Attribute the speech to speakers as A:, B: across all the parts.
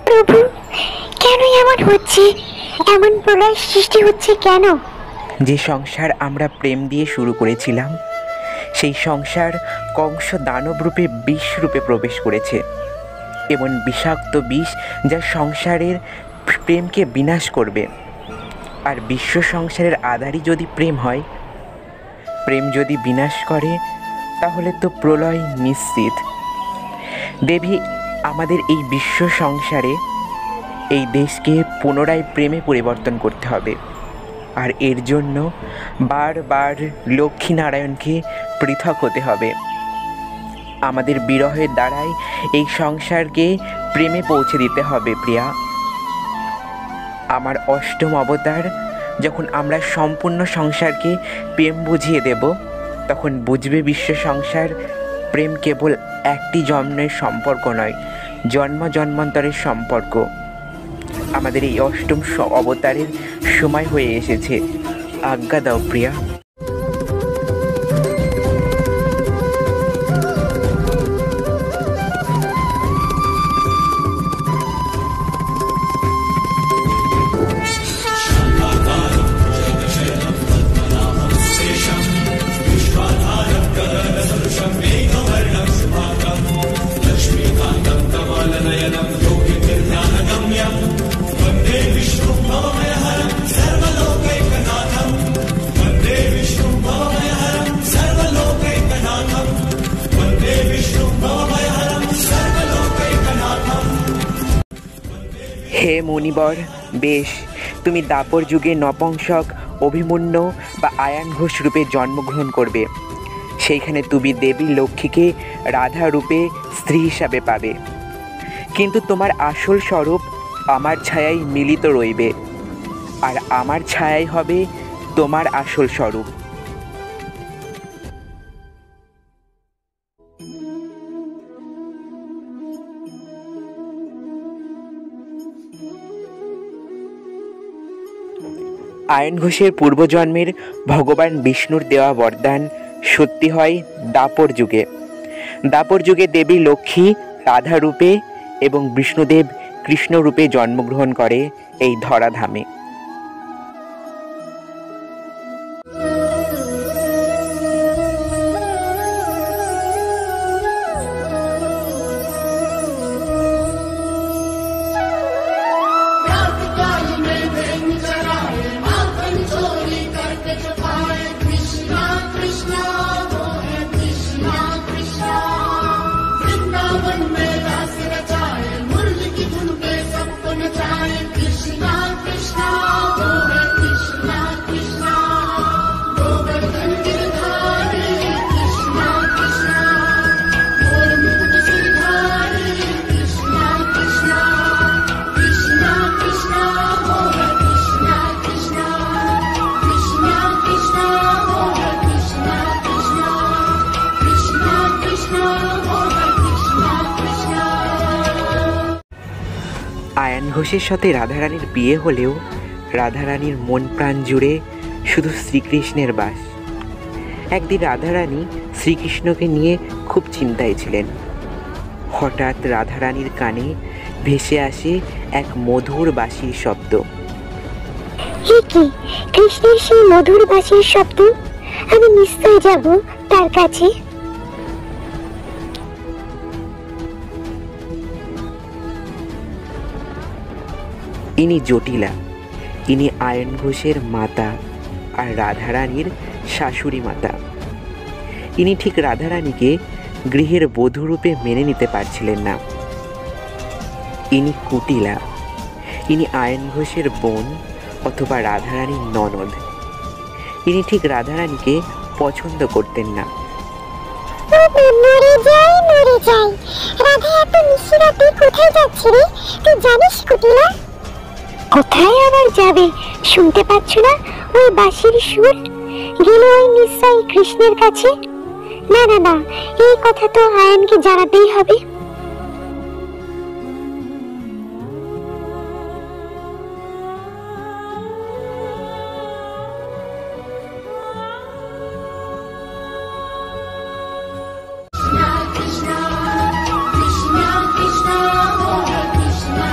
A: প্রভু, কেন এমন হচ্ছে? এমন প্রলয় সৃষ্টি হচ্ছে কেন?
B: যে সংসার আমরা প্রেম দিয়ে শুরু করেছিলাম, সেই সংসার কংস দানব রূপে বিষ রূপে প্রবেশ করেছে। এমন বিষাক্ত বিষ যা সংসারের প্রেমকে বিনাশ করবে। আর বিশ্ব সংসারের আধারই যদি প্রেম হয়, প্রেম যদি বিনাশ করে, তাহলে তো প্রলয় নিশ্চিত। দেবী, আমাদের এই বিশ্ব সংসারে এই দেশকে পুনরায় প্রেমে পরিবর্তন করতে হবে। আর এর জন্য বারবার লক্ষ্মীনারায়ণকে পৃথক হতে হবে। আমাদের বিরহের দ্বারাই এই সংসারকে প্রেমে পৌঁছে দিতে হবে প্রিয়া। আমার অষ্টম অবতার যখন আমরা সম্পূর্ণ সংসারকে প্রেম বুঝিয়ে দেব, তখন বুঝবে বিশ্ব সংসার প্রেম কেবল একটি জন্মের সম্পর্ক নয়, জন্ম জন্মান্তরের সম্পর্ক। আমাদের এই অষ্টম অবতারের সময় হয়ে এসেছে। আজ্ঞা দাও প্রিয়া। হে মুনিবর, বেশ, তুমি দাপর যুগে নপুংসক, অভিমন্যু বা আয়ান ঘোষ রূপে জন্মগ্রহণ করবে। সেইখানে তুমি দেবী লক্ষ্মীকে রাধা রূপে স্ত্রী হিসাবে পাবে। কিন্তু তোমার আসল স্বরূপ আমার ছায়ায় মিলিত রইবে, আর আমার ছায়াই হবে তোমার আসল স্বরূপ। আয়ন ঘোষের পূর্বজন্মের ভগবান বিষ্ণুর দেওয়া বরদান সত্যি হয় দাপর যুগে। দাপর যুগে দেবী লক্ষ্মী রাধা রূপে এবং বিষ্ণুদেব কৃষ্ণ রূপে জন্মগ্রহণ করে এই ধরাধামে। আয়ন ঘোষের সাথে রাধারানীর বিয়ে হলেও রাধারানীর মন প্রাণ জুড়ে শুধু শ্রীকৃষ্ণের বাস। একদিন রাধারানী শ্রীকৃষ্ণকে নিয়ে খুব চিন্তায় ছিলেন। হঠাৎ রাধারানীর কানে ভেসে আসে এক মধুর বাঁশির শব্দ।
A: কৃষ্ণের সেই মধুর বাঁশির শব্দ, আমি নিশ্চয়ই যাব তার কাছে।
B: ইনি জটিলা, ইনি আয়ন ঘোষের মাতা আর রাধারানীর শাশুড়ি মাতা। ইনি ঠিক রাধারানীকে গৃহের বধূরূপে মেনে নিতে পারছিলেন না। ইনি কুটিলা, ইনি আয়ন ঘোষের বোন অথবা রাধারানীর ননদ। ইনি ঠিক রাধারানীকে পছন্দ করতেন না।
A: কোথায় আবার যাবে? শুনতে পাচ্ছ না ওই বাঁশির সুর? গেল ওই নিশ্চয়ই কৃষ্ণের কাছে। না না না, এই কথা তো আয়নকে জানাতেই হবে।
C: Krishna Krishna Krishna Krishna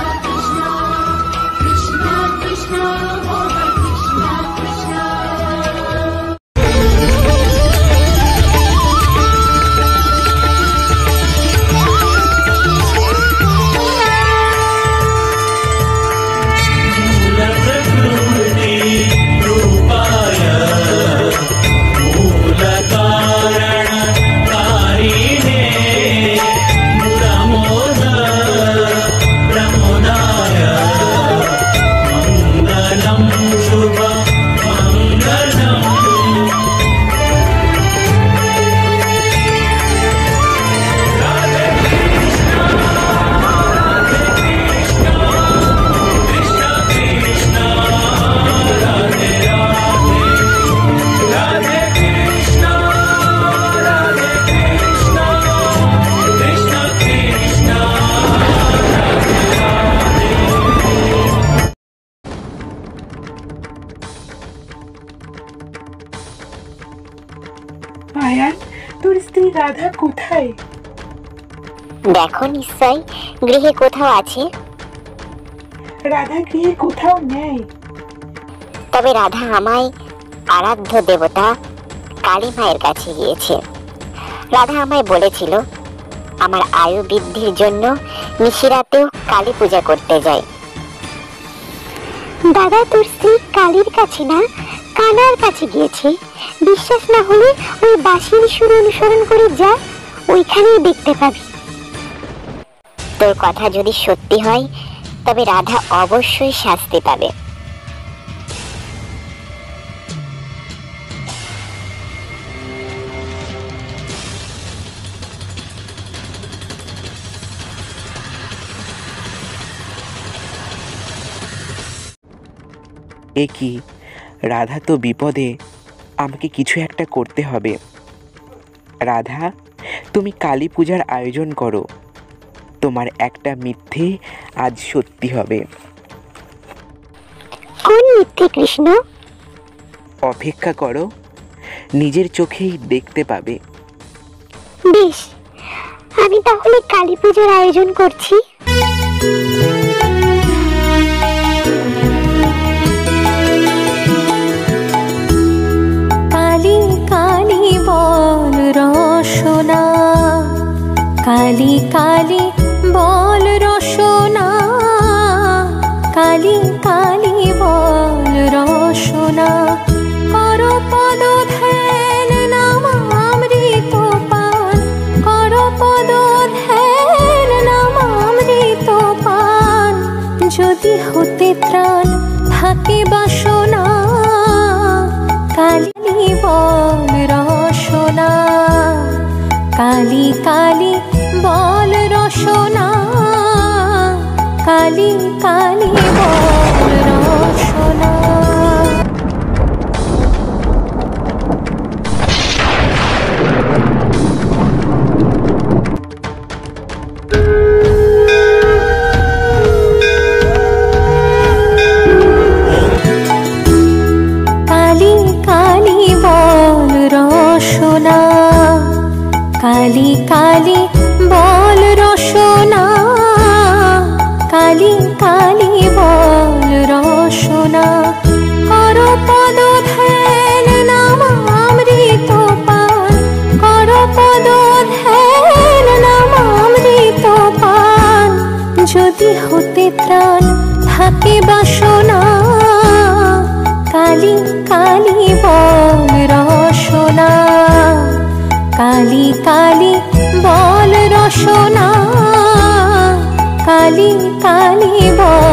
C: Radha কোথায়?
A: দেখো নিশ্চয় গৃহে কোথাও আছে।
C: রাধা গৃহে কোথাও নেই।
A: তবে রাধা আমায় আরাধ্য দেবতা কালী মায়ের কাছে গিয়েছে। রাধা আমায় বলেছিল আমার আয়ু বৃদ্ধির জন্য নিশিরাতেও কালী পূজা করতে যায়। দাদা তোর স্ত্রী কালীর কাছে না কানার কাছে গিয়েছে। বিশ্বাস না হলে ওই বাঁশির সুর অনুসরণ করে যা, ওইখানেই দেখতে পাবি। তোর কথা যদি সত্যি হয় তবে রাধা অবশ্যই শাস্তি পাবে।
B: এ কি, রাধা তো বিপদে, আমাকে কিছু একটা করতে হবে। রাধা, তুমি কালী পূজার আয়োজন করো, তোমার একটা মিথ্যে আজ সত্যি হবে।
A: কোন মিথ্যে কৃষ্ণ?
B: অপেক্ষা করো, নিজের চোখেই দেখতে পাবে।
A: বেশ, আমি তাহলে কালী পূজার আয়োজন করছি।
D: কালী কালী বল রসনা, কালী কালী বল রসনা, কালী কালী বল রসনা। কর পদ ধ্যান নামামৃত পান, কর পদ ধ্যান নামামৃত পান। যদি হতে ত্রাণ থাকে বাসনা, কালী বল রসনা, কালী কালী বল রসনা, কালী কালী বল রসনা। কালী কালী বল রসনা, কালী কালী বল রসনা, কালী কালী বল রসনা। কর পদ ধ্যান নামামৃত পান, কর পদ ধ্যান নামামৃত পান। যদি হতে ত্রাণ থাকে বাসনা, কালী কালী বল রসনা, কালী কালী বল রসনা, কালী কালী বল